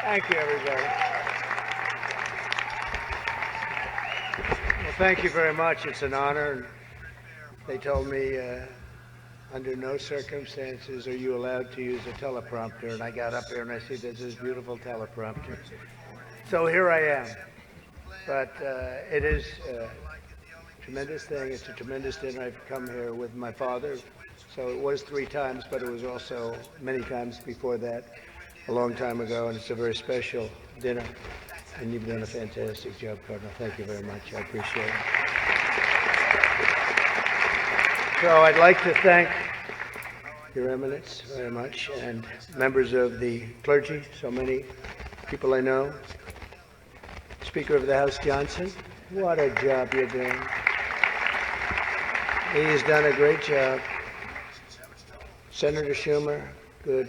Thank you, everybody. Well, thank you very much. It's an honor. They told me under no circumstances are you allowed to use a teleprompter. And I got up here and I see there's this beautiful teleprompter. So here I am. But it is a tremendous thing. It's a tremendous dinner. I've come here with my father. So it was 3 times, but it was also many times before that, a long time ago. And it's a very special dinner. And you've done a fantastic job, Cardinal. Thank you very much. I appreciate it. So I'd like to thank Your Eminence very much, and members of the clergy, so many people I know. Speaker of the House Johnson, what a job you're doing. He's done a great job. Senator Schumer, good.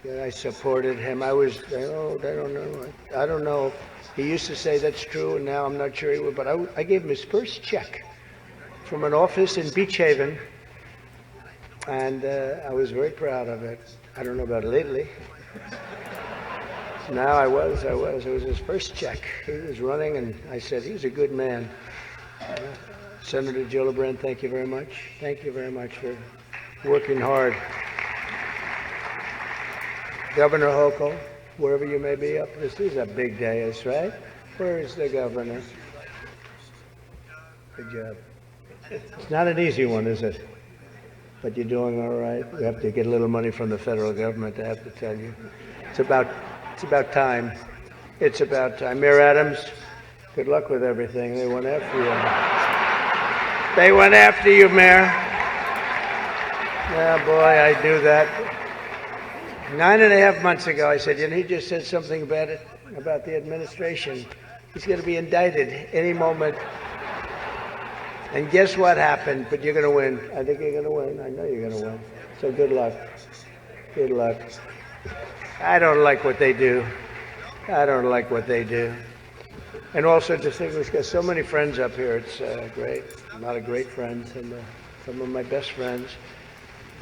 Yeah, I supported him. I don't know. He used to say that's true, and now I'm not sure he would, but I gave him his first check from an office in Beach Haven, and I was very proud of it. I don't know about lately. Now I was. It was his first check. He was running, and I said, he's a good man. Senator Gillibrand, thank you very much. Thank you very much for working hard. Governor Hochul, wherever you may be up, this is a big day, that's right. Where is the governor? Good job. It's not an easy one, is it? But you're doing all right. We have to get a little money from the federal government, I have to tell you. It's about time. It's about time. Mayor Adams, good luck with everything. They went after you. They went after you, Mayor. Yeah, boy, I do that. 9.5 months ago, I said, he just said something about the administration. He's going to be indicted any moment. And guess what happened? But you're going to win. I think you're going to win. I know you're going to win. So good luck. Good luck. I don't like what they do. And also distinguished, got so many friends up here. It's great. A lot of great friends, and some of my best friends.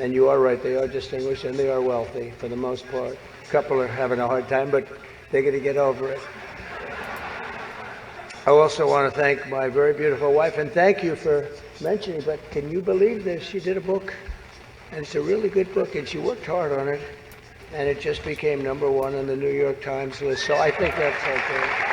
And you are right, they are distinguished and they are wealthy for the most part. A couple are having a hard time, but they're going to get over it. I also want to thank my very beautiful wife, and thank you for mentioning, but can you believe this? She did a book, and it's a really good book, and she worked hard on it, and it just became #1 on the New York Times list, so I think that's okay.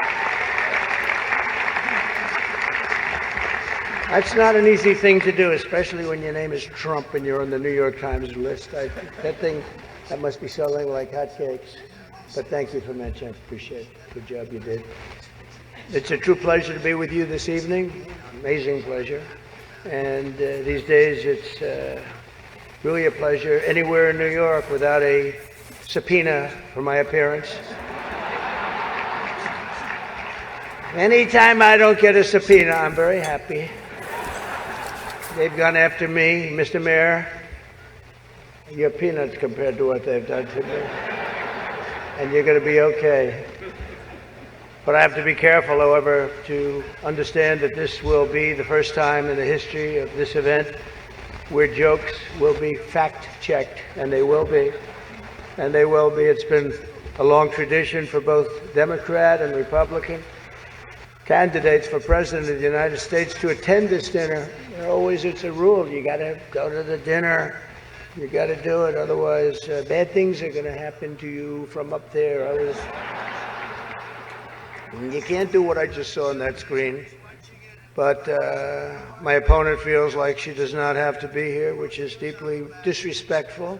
That's not an easy thing to do, especially when your name is Trump and you're on the New York Times list. That must be selling like hotcakes. But thank you for mentioning. I appreciate it. Good job you did. It's a true pleasure to be with you this evening. Amazing pleasure. And these days it's really a pleasure anywhere in New York without a subpoena for my appearance. Anytime I don't get a subpoena, I'm very happy. They've gone after me, Mr. Mayor. You're peanuts compared to what they've done to me. And you're going to be okay. But I have to be careful, however, to understand that this will be the first time in the history of this event where jokes will be fact-checked, and they will be. And they will be. It's been a long tradition for both Democrat and Republican candidates for President of the United States to attend this dinner. It's a rule. You got to go to the dinner. You got to do it. Otherwise, bad things are going to happen to you from up there. You can't do what I just saw on that screen. But my opponent feels like she does not have to be here, which is deeply disrespectful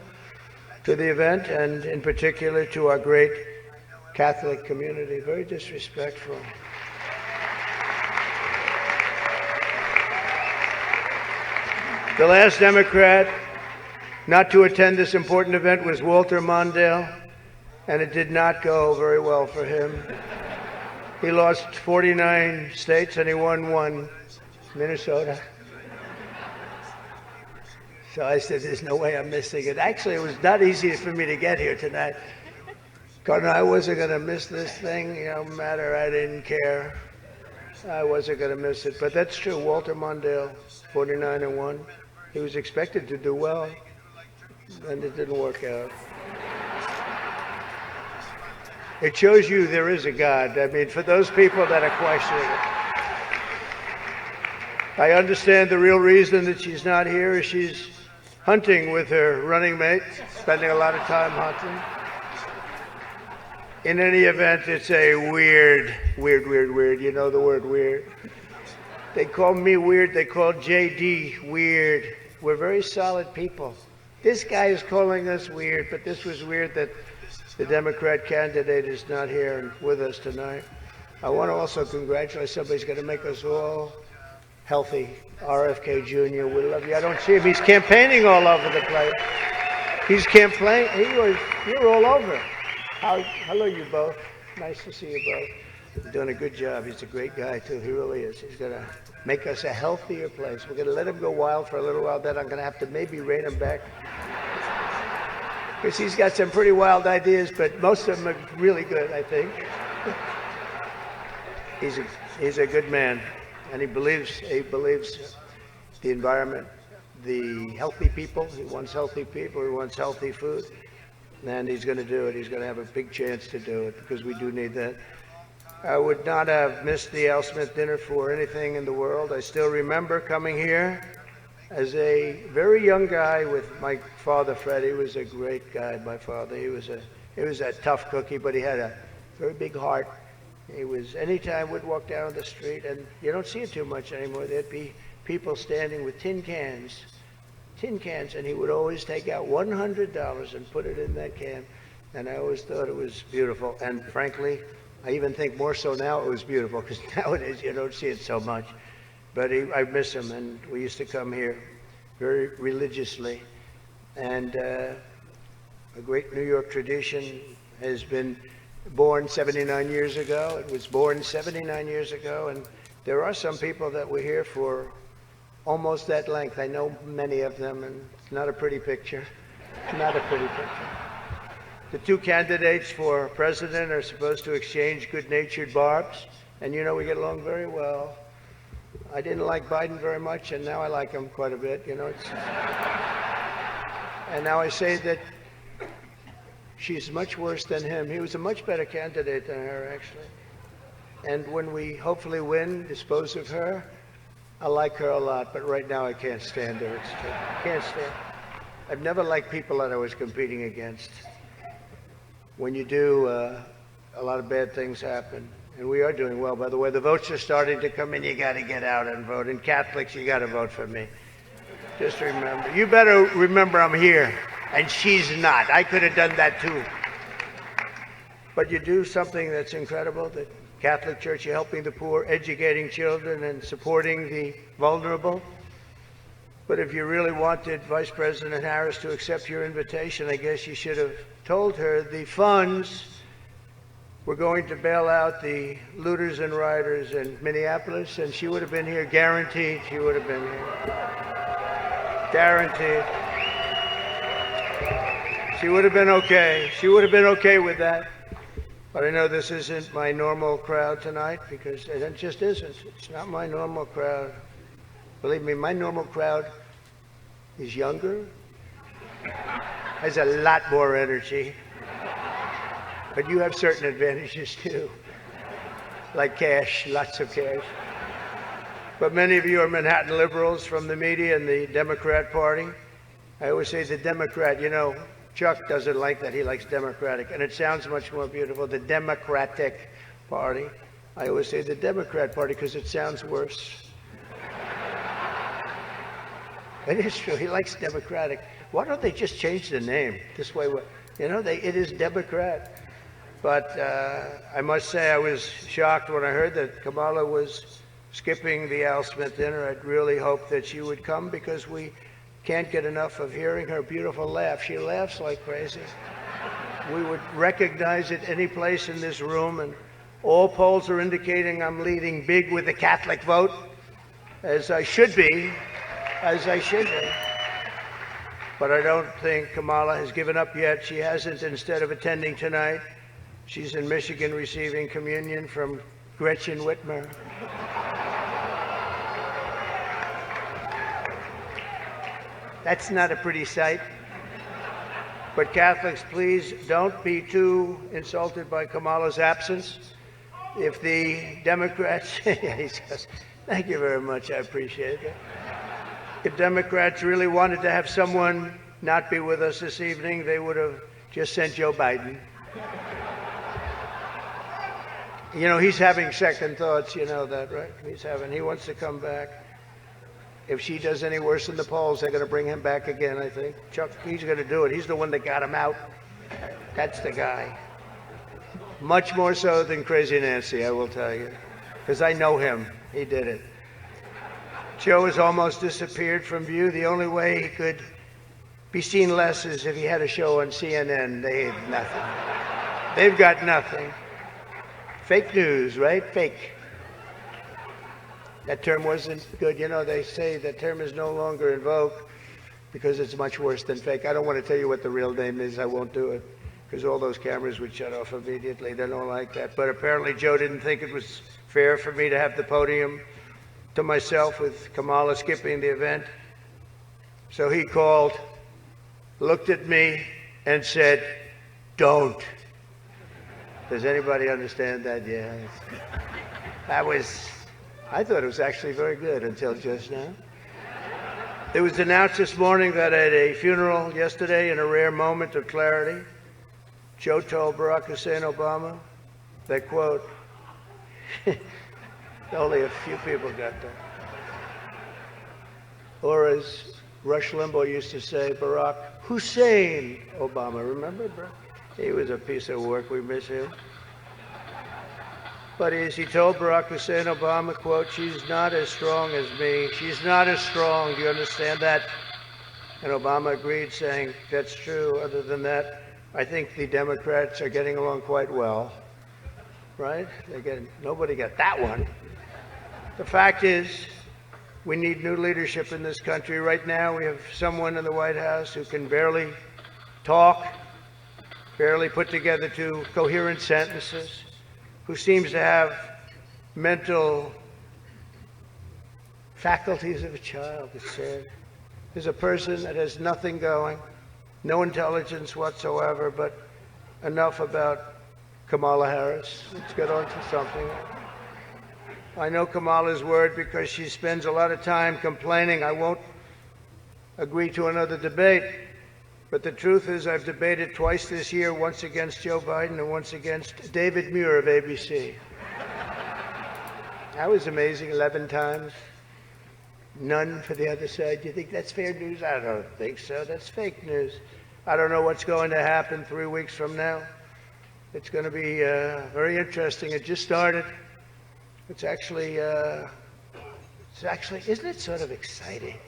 to the event, and in particular to our great Catholic community. Very disrespectful. The last Democrat not to attend this important event was Walter Mondale, and it did not go very well for him. He lost 49 states and he won 1, Minnesota. So I said, there's no way I'm missing it. Actually, it was not easy for me to get here tonight. Because I wasn't going to miss this thing, no matter, I didn't care. I wasn't going to miss it. But that's true. Walter Mondale, 49-1. He was expected to do well, and it didn't work out. It shows you there is a God. I mean, for those people that are questioning it. I understand the real reason that she's not here is she's hunting with her running mate, spending a lot of time hunting. In any event, it's a weird. You know the word weird. They call me weird. They call JD weird. We're very solid people. This guy is calling us weird, but this was weird that the Democrat candidate is not here and with us tonight. I want to also congratulate somebody's going to make us all healthy. RFK Jr., we love you. I don't see him. He's campaigning all over the place. He's campaigning. You're all over. Hello, you both. Nice to see you both. You're doing a good job. He's a great guy, too. He really is. He's going to make us a healthier place. We're going to let him go wild for a little while. Then I'm going to have to maybe rein him back. Because he's got some pretty wild ideas, but most of them are really good, I think. He's a good man, and he believes the environment, the healthy people. He wants healthy people. He wants healthy food. And he's going to do it. He's going to have a big chance to do it because we do need that. I would not have missed the Al Smith dinner for anything in the world. I still remember coming here as a very young guy with my father, Fred. He was a great guy, my father. He was a tough cookie, but he had a very big heart. He was, anytime we'd walk down the street, and you don't see it too much anymore, there'd be people standing with tin cans, and he would always take out $100 and put it in that can. And I always thought it was beautiful. And frankly, I even think more so now it was beautiful, because nowadays you don't see it so much. But I miss him, and we used to come here very religiously. And a great New York tradition has been born 79 years ago. It was born 79 years ago, and there are some people that were here for almost that length. I know many of them, and it's not a pretty picture. Not a pretty picture. The two candidates for president are supposed to exchange good-natured barbs, and you know we get along very well. I didn't like Biden very much, and now I like him quite a bit. You know, and now I say that she's much worse than him. He was a much better candidate than her, actually. And when we hopefully win, dispose of her, I like her a lot, but right now I can't stand her. It's true. I can't stand her. I've never liked people that I was competing against. When you do, a lot of bad things happen. And we are doing well, by the way. The votes are starting to come in. You got to get out and vote. And Catholics, you got to vote for me. Just remember. You better remember I'm here, and she's not. I could have done that too. But you do something that's incredible. The Catholic Church, you're helping the poor, educating children, and supporting the vulnerable. But if you really wanted Vice President Harris to accept your invitation, I guess you should have told her the funds were going to bail out the looters and rioters in Minneapolis, and she would have been here, guaranteed she would have been here. Guaranteed. She would have been okay. She would have been okay with that. But I know this isn't my normal crowd tonight, because it just isn't. It's not my normal crowd. Believe me, my normal crowd is younger, has a lot more energy, but you have certain advantages too, like cash, lots of cash. But many of you are Manhattan liberals from the media and the Democrat Party. I always say the Democrat, you know, Chuck doesn't like that. He likes Democratic, and it sounds much more beautiful, the Democratic Party. I always say the Democrat Party because it sounds worse. It is true. He likes Democratic. Why don't they just change the name? This way, you know, it is Democrat. But I must say I was shocked when I heard that Kamala was skipping the Al Smith dinner. I'd really hoped that she would come, because we can't get enough of hearing her beautiful laugh. She laughs like crazy. We would recognize it any place in this room, and all polls are indicating I'm leading big with the Catholic vote, as I should be. As I should be. But I don't think Kamala has given up yet. She hasn't. Instead of attending tonight, she's in Michigan receiving communion from Gretchen Whitmer. That's not a pretty sight. But Catholics, please don't be too insulted by Kamala's absence. If the Democrats, he says, thank you very much, I appreciate it. If Democrats really wanted to have someone not be with us this evening, they would have just sent Joe Biden. You know, he's having second thoughts, you know that, right? He wants to come back. If she does any worse in the polls, they're going to bring him back again, I think. Chuck, he's going to do it. He's the one that got him out. That's the guy. Much more so than Crazy Nancy, I will tell you. Because I know him. He did it. Joe has almost disappeared from view. The only way he could be seen less is if he had a show on CNN. They have nothing. They've got nothing. Fake news, right? Fake. That term wasn't good. You know, they say that term is no longer in vogue because it's much worse than fake. I don't want to tell you what the real name is. I won't do it because all those cameras would shut off immediately. They don't like that. But apparently Joe didn't think it was fair for me to have the podium to myself with Kamala skipping the event. So he called, looked at me, and said, don't. Does anybody understand that? Yeah. I thought it was actually very good until just now. It was announced this morning that at a funeral yesterday, in a rare moment of clarity, Joe told Barack Hussein Obama that, quote, only a few people got that. Or as Rush Limbaugh used to say, Barack Hussein Obama. Remember, bro? He was a piece of work. We miss him. But as he told Barack Hussein Obama, quote, she's not as strong as me. She's not as strong. Do you understand that? And Obama agreed, saying, that's true. Other than that, I think the Democrats are getting along quite well. Right? Nobody got that one. The fact is, we need new leadership in this country. Right now, we have someone in the White House who can barely talk, barely put together two coherent sentences, who seems to have mental faculties of a child, it's sad. There's a person that has nothing going, no intelligence whatsoever, but enough about Kamala Harris. Let's get on to something. I know Kamala's word because she spends a lot of time complaining. I won't agree to another debate. But the truth is I've debated twice this year, once against Joe Biden and once against David Muir of ABC. That was amazing, 11 times. None for the other side. Do you think that's fair news? I don't think so. That's fake news. I don't know what's going to happen 3 weeks from now. It's going to be very interesting. It just started. It's actually, isn't it sort of exciting?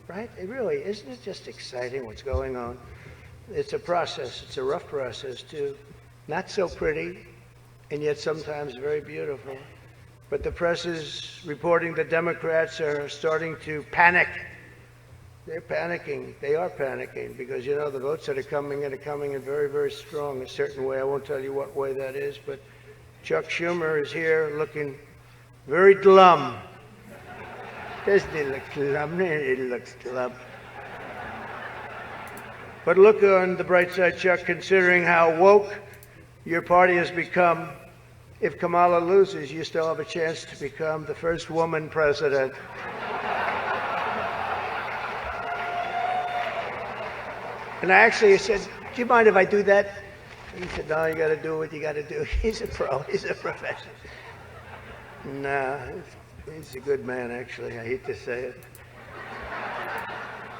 Right? It really, isn't it just exciting what's going on? It's a process. It's a rough process, too. Not so pretty, and yet sometimes very beautiful. But the press is reporting that Democrats are starting to panic. They're panicking. They are panicking because, you know, the votes that are coming in very, very strong, a certain way. I won't tell you what way that is, but Chuck Schumer is here looking very glum. Doesn't he look glum? He looks glum. But look on the bright side, Chuck, considering how woke your party has become. If Kamala loses, you still have a chance to become the first woman president. And I actually said, do you mind if I do that? He said, no, you got to do what you got to do. He's a pro. He's a professional. No, he's a good man, actually. I hate to say it.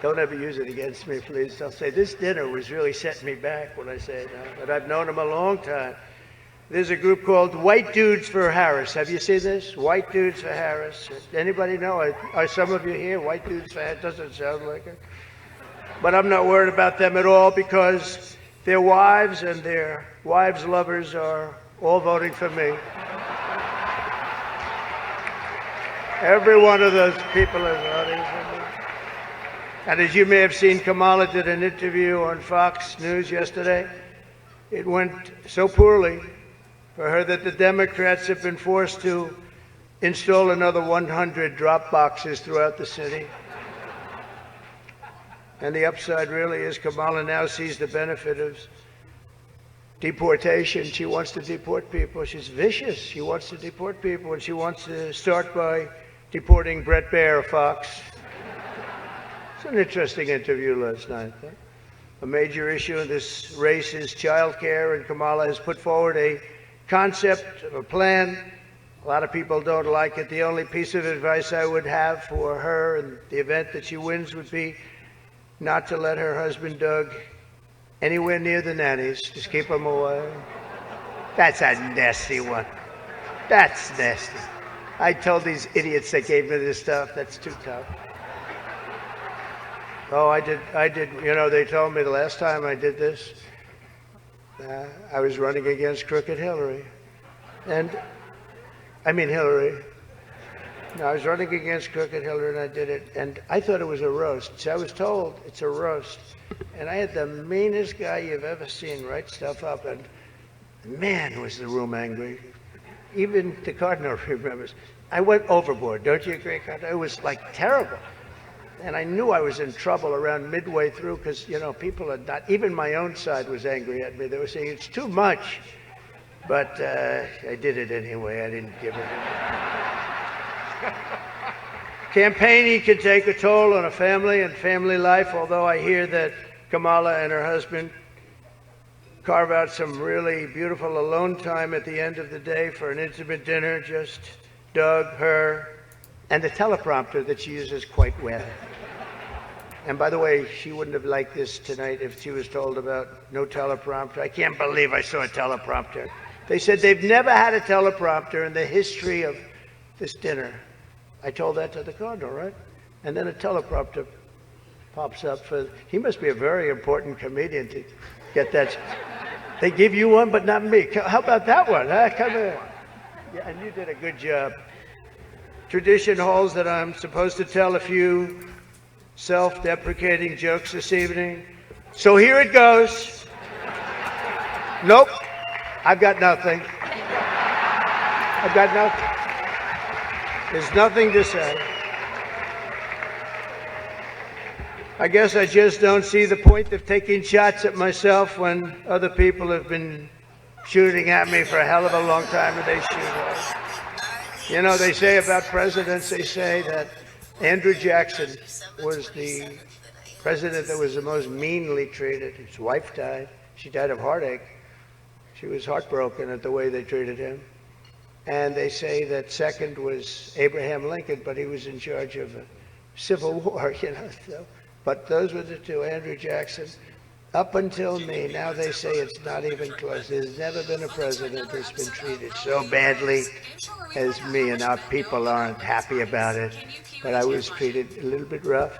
Don't ever use it against me, please. I'll say this dinner was really setting me back when I say it now, but I've known him a long time. There's a group called White Dudes for Harris. Have you seen this? White Dudes for Harris. Anybody know? Are some of you here? White Dudes for Harris? Doesn't sound like it. But I'm not worried about them at all because their wives and their wives' lovers are all voting for me. Every one of those people is voting for me. And as you may have seen, Kamala did an interview on Fox News yesterday. It went so poorly for her that the Democrats have been forced to install another 100 drop boxes throughout the city. And the upside really is Kamala now sees the benefit of deportation. She wants to deport people. She's vicious. She wants to deport people, and she wants to start by deporting Bret Baier of Fox. It's an interesting interview last night. A major issue in this race is child care, and Kamala has put forward a concept of a plan. A lot of people don't like it. The only piece of advice I would have for her in the event that she wins would be not to let her husband, Doug, anywhere near the nannies. Just keep them away. That's a nasty one. That's nasty. I told these idiots that gave me this stuff, that's too tough. Oh, I did. You know, they told me the last time I did this, I was running against Crooked Hillary. Hillary. No, I was running against Crooked Hillary, and I did it. And I thought it was a roast. So I was told it's a roast. And I had the meanest guy you've ever seen write stuff up. And man, was the room angry. Even the Cardinal remembers. I went overboard. Don't you agree, Cardinal? It was like terrible. And I knew I was in trouble around midway through because, you know, people are not, even my own side was angry at me. They were saying it's too much. But I did it anyway. I didn't give it. Campaigning can take a toll on a family and family life, although I hear that Kamala and her husband carve out some really beautiful alone time at the end of the day for an intimate dinner, just Doug, her, and the teleprompter that she uses quite well. And by the way, she wouldn't have liked this tonight if she was told about no teleprompter. I can't believe I saw a teleprompter. They said they've never had a teleprompter in the history of this dinner. I told that to the Cardinal, right? And then a teleprompter pops up for, he must be a very important comedian to get that. They give you one, but not me. How about that one? Huh? Come here. Yeah, and you did a good job. Tradition holds that I'm supposed to tell a few self-deprecating jokes this evening. So here it goes. Nope. I've got nothing. I've got nothing. There's nothing to say. I guess I just don't see the point of taking shots at myself when other people have been shooting at me for a hell of a long time and they shoot us. You know, they say about presidents, they say that Andrew Jackson was the president that was the most meanly treated. His wife died. She died of heartache. She was heartbroken at the way they treated him. And they say that second was Abraham Lincoln, but he was in charge of a civil war, you know. So, but those were the two, Andrew Jackson. Up until me, now they say it's not even close. There's never been a president that's been treated so badly as me, and our people aren't happy about it. But I was treated a little bit rough.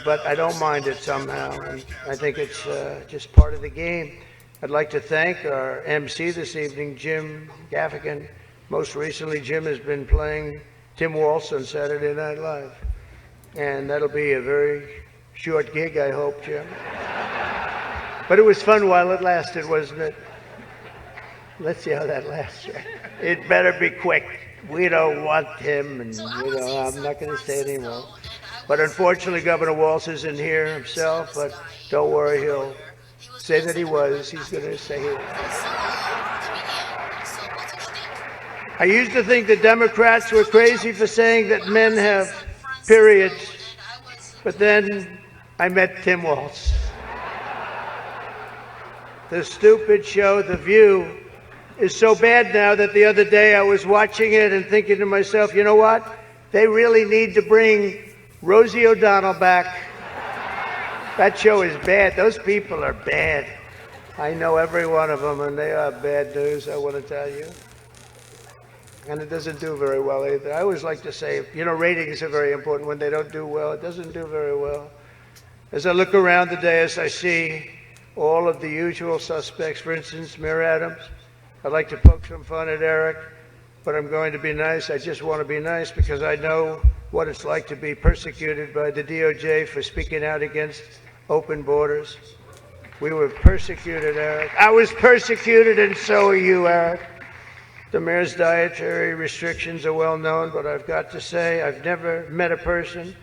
But I don't mind it somehow, and I think it's just part of the game. I'd like to thank our MC this evening, Jim Gaffigan. Most recently, Jim has been playing Tim Waltz on Saturday Night Live. And that'll be a very short gig, I hope, Jim. But it was fun while it lasted, wasn't it? Let's see how that lasts. It better be quick. We don't want him, and I'm not going to say anymore. But unfortunately, Governor Waltz isn't here himself, but don't worry, he'll say that he was. He's going to say he was. I used to think the Democrats were crazy for saying that men have periods, but then I met Tim Waltz. The stupid show, The View, is so bad now that the other day I was watching it and thinking to myself, you know what? They really need to bring Rosie O'Donnell back. That show is bad. Those people are bad. I know every one of them, and they are bad news, I want to tell you. And it doesn't do very well either. I always like to say, you know, ratings are very important. When they don't do well, it doesn't do very well. As I look around the dais, I see all of the usual suspects. For instance, Mayor Adams. I'd like to poke some fun at Eric, but I'm going to be nice. I just want to be nice because I know what it's like to be persecuted by the DOJ for speaking out against open borders. We were persecuted, Eric. I was persecuted, and so are you, Eric. The mayor's dietary restrictions are well known, but I've got to say, I've never met a person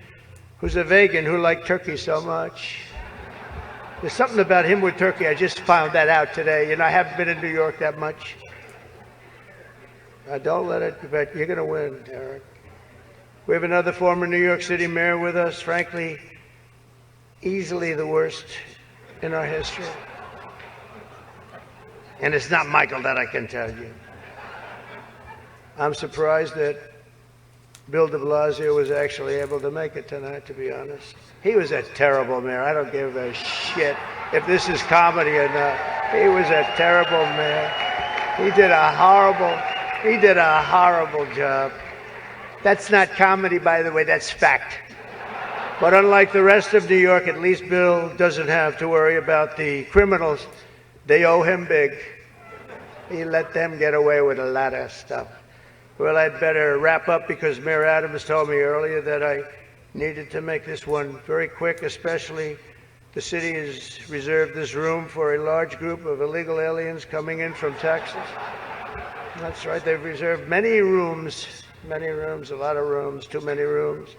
who's a vegan who liked turkey so much. There's something about him with turkey. I just found that out today. You know, I haven't been in New York that much. Don't let it, but you're going to win, Eric. We have another former New York City mayor with us, frankly, easily the worst in our history. And it's not Michael, that I can tell you. I'm surprised that Bill de Blasio was actually able to make it tonight, to be honest. He was a terrible mayor. I don't give a shit if this is comedy or not. He was a terrible mayor. He did a horrible job. That's not comedy, by the way, that's fact. But unlike the rest of New York, at least Bill doesn't have to worry about the criminals. They owe him big. He let them get away with a lot of stuff. Well, I'd better wrap up because Mayor Adams told me earlier that I needed to make this one very quick, especially the city has reserved this room for a large group of illegal aliens coming in from Texas. That's right, they've reserved many rooms, a lot of rooms, too many rooms.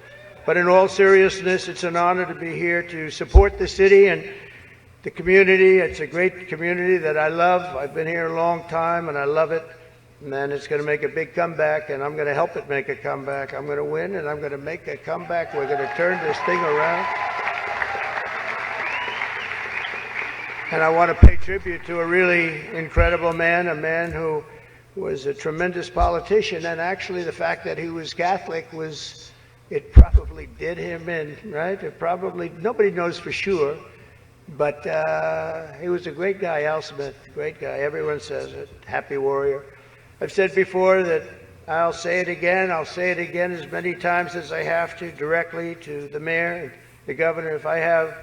But in all seriousness, it's an honor to be here to support the city and the community. It's a great community that I love. I've been here a long time and I love it. And it's going to make a big comeback, and I'm going to help it make a comeback. I'm going to win, and I'm going to make a comeback. We're going to turn this thing around. And I want to pay tribute to a really incredible man, a man who was a tremendous politician. And actually, the fact that he was Catholic it probably did him in, right? It probably, nobody knows for sure. But he was a great guy, Al Smith, great guy. Everyone says it, happy warrior. I've said before that I'll say it again as many times as I have to, directly to the mayor and the governor. If I have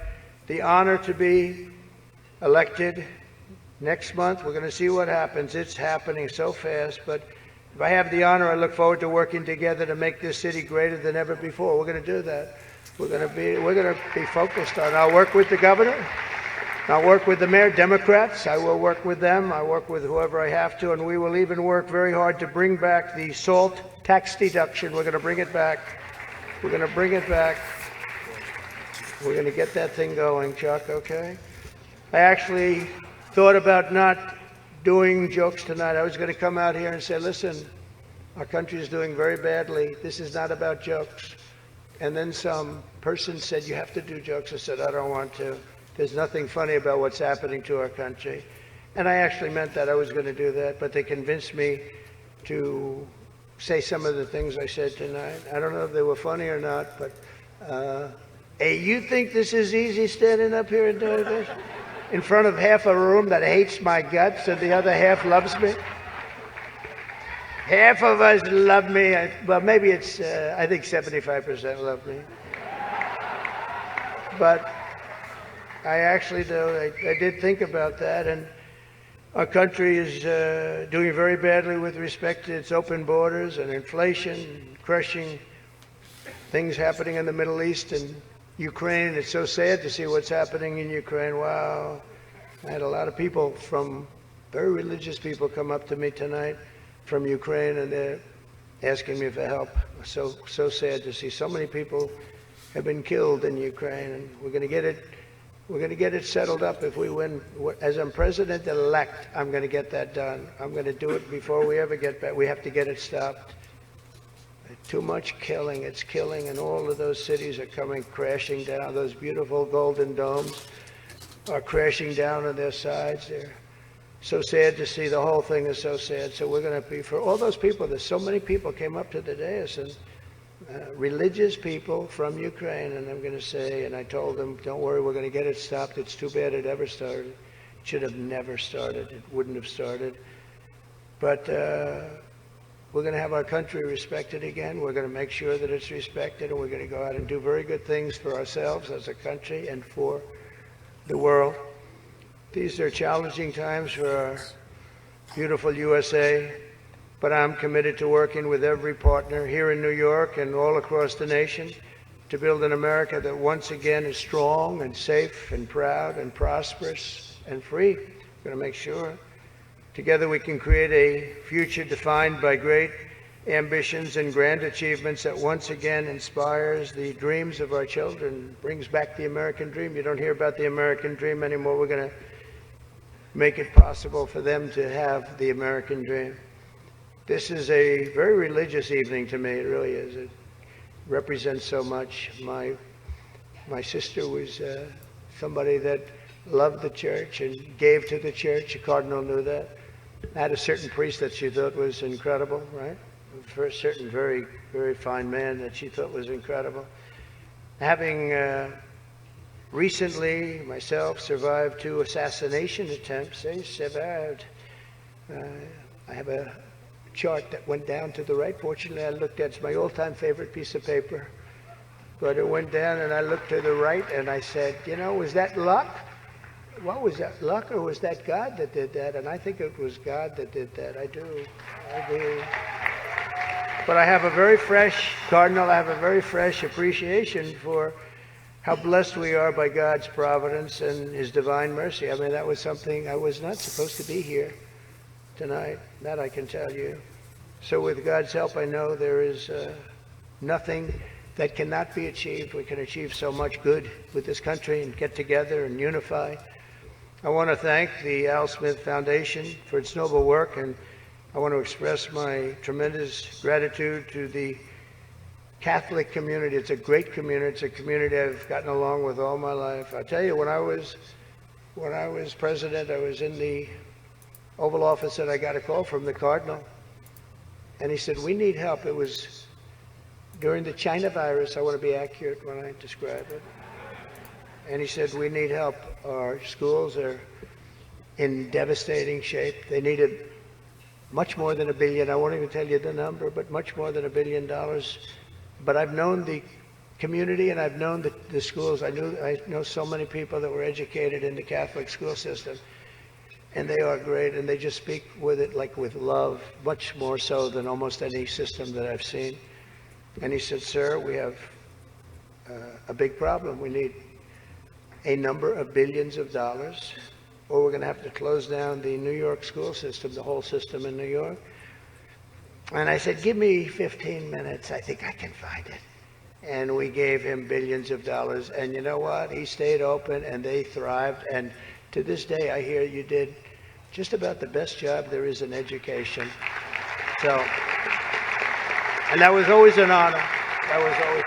the honor to be elected next month, we're going to see what happens. It's happening so fast, but if I have the honor, I look forward to working together to make this city greater than ever before. We're going to do that. We're going to be focused on. I'll work with the governor. I'll work with the mayor, Democrats. I will work with them. I work with whoever I have to, and we will even work very hard to bring back the SALT tax deduction. We're going to bring it back. We're going to bring it back. We're going to get that thing going, Chuck, okay? I actually thought about not doing jokes tonight. I was going to come out here and say, listen, our country is doing very badly. This is not about jokes. And then some person said, you have to do jokes. I said, I don't want to. There's nothing funny about what's happening to our country. And I actually meant that. I was going to do that, but they convinced me to say some of the things I said tonight. I don't know if they were funny or not, but hey, you think this is easy standing up here and doing this? In front of half a room that hates my guts and the other half loves me? Half of us love me. Well, maybe it's, I think 75% love me. But I actually do. I did think about that, and our country is doing very badly with respect to its open borders and inflation, crushing things happening in the Middle East and Ukraine. It's so sad to see what's happening in Ukraine. Wow. I had a lot of people very religious people come up to me tonight from Ukraine, and they're asking me for help. So sad to see so many people have been killed in Ukraine, and we're going to get it settled up if we win. As I'm president-elect, I'm going to get that done. I'm going to do it before we ever get back. We have to get it stopped. Too much killing. It's killing, and all of those cities are coming crashing down. Those beautiful golden domes are crashing down on their sides. They're so sad to see. The whole thing is so sad. So we're going to be, for all those people, there's so many people came up to the dais, and religious people from Ukraine, and I'm going to say, and I told them, don't worry, we're going to get it stopped. It's too bad it ever started. It should have never started. It wouldn't have started. But we're going to have our country respected again. We're going to make sure that it's respected, and we're going to go out and do very good things for ourselves as a country and for the world. These are challenging times for our beautiful USA, but I'm committed to working with every partner here in New York and all across the nation to build an America that once again is strong and safe and proud and prosperous and free. We're going to make sure together we can create a future defined by great ambitions and grand achievements that once again inspires the dreams of our children, brings back the American dream. You don't hear about the American dream anymore. We're going to make it possible for them to have the American dream. This is a very religious evening to me. It really is. It represents so much. My sister was somebody that loved the church and gave to the church. The cardinal knew that. Had a certain priest that she thought was incredible, right? For a certain very, very fine man that she thought was incredible. Having recently, myself, survived 2 assassination attempts. I survived. I have a chart that went down to the right. Fortunately, I looked at, it's my all-time favorite piece of paper. But it went down and I looked to the right and I said, you know, was that luck? What was that, luck, or was that God that did that? And I think it was God that did that. I do. But I have a very fresh, Cardinal, I have a very fresh appreciation for how blessed we are by God's providence and his divine mercy. I mean, that was something, I was not supposed to be here tonight. That I can tell you. So with God's help, I know there is nothing that cannot be achieved. We can achieve so much good with this country and get together and unify. I want to thank the Al Smith Foundation for its noble work, and I want to express my tremendous gratitude to the Catholic community. It's a great community. It's a community I've gotten along with all my life. I'll tell you, when I was president, I was in the Oval Office and I got a call from the Cardinal, and he said, we need help. It was during the China virus. I want to be accurate when I describe it. And he said, we need help. Our schools are in devastating shape. They needed much more than $1 billion. I won't even tell you the number, but much more than $1 billion. But I've known the community and I've known the schools. I know so many people that were educated in the Catholic school system, and they are great, and they just speak with it like with love, much more so than almost any system that I've seen. And he said, sir, we have a big problem. We need a number of billions of dollars, or we're going to have to close down the New York school system, the whole system in New York. And I said, give me 15 minutes. I think I can find it. And we gave him billions of dollars. And you know what? He stayed open and they thrived. And to this day, I hear you did just about the best job there is in education. So, and that was always an honor. That was always.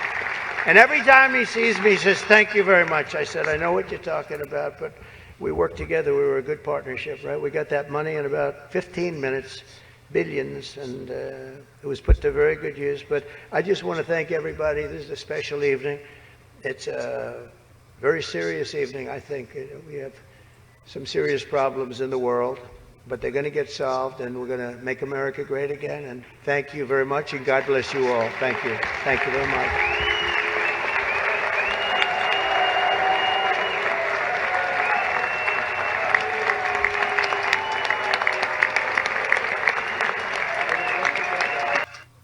And every time he sees me, he says, thank you very much. I said, I know what you're talking about, but we worked together. We were a good partnership, right? We got that money in about 15 minutes, billions, and it was put to very good use. But I just want to thank everybody. This is a special evening. It's a very serious evening, I think. We have some serious problems in the world, but they're going to get solved, and we're going to make America great again. And thank you very much, and God bless you all. Thank you. Thank you very much.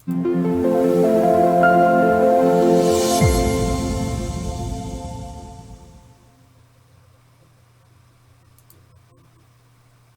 Thank you.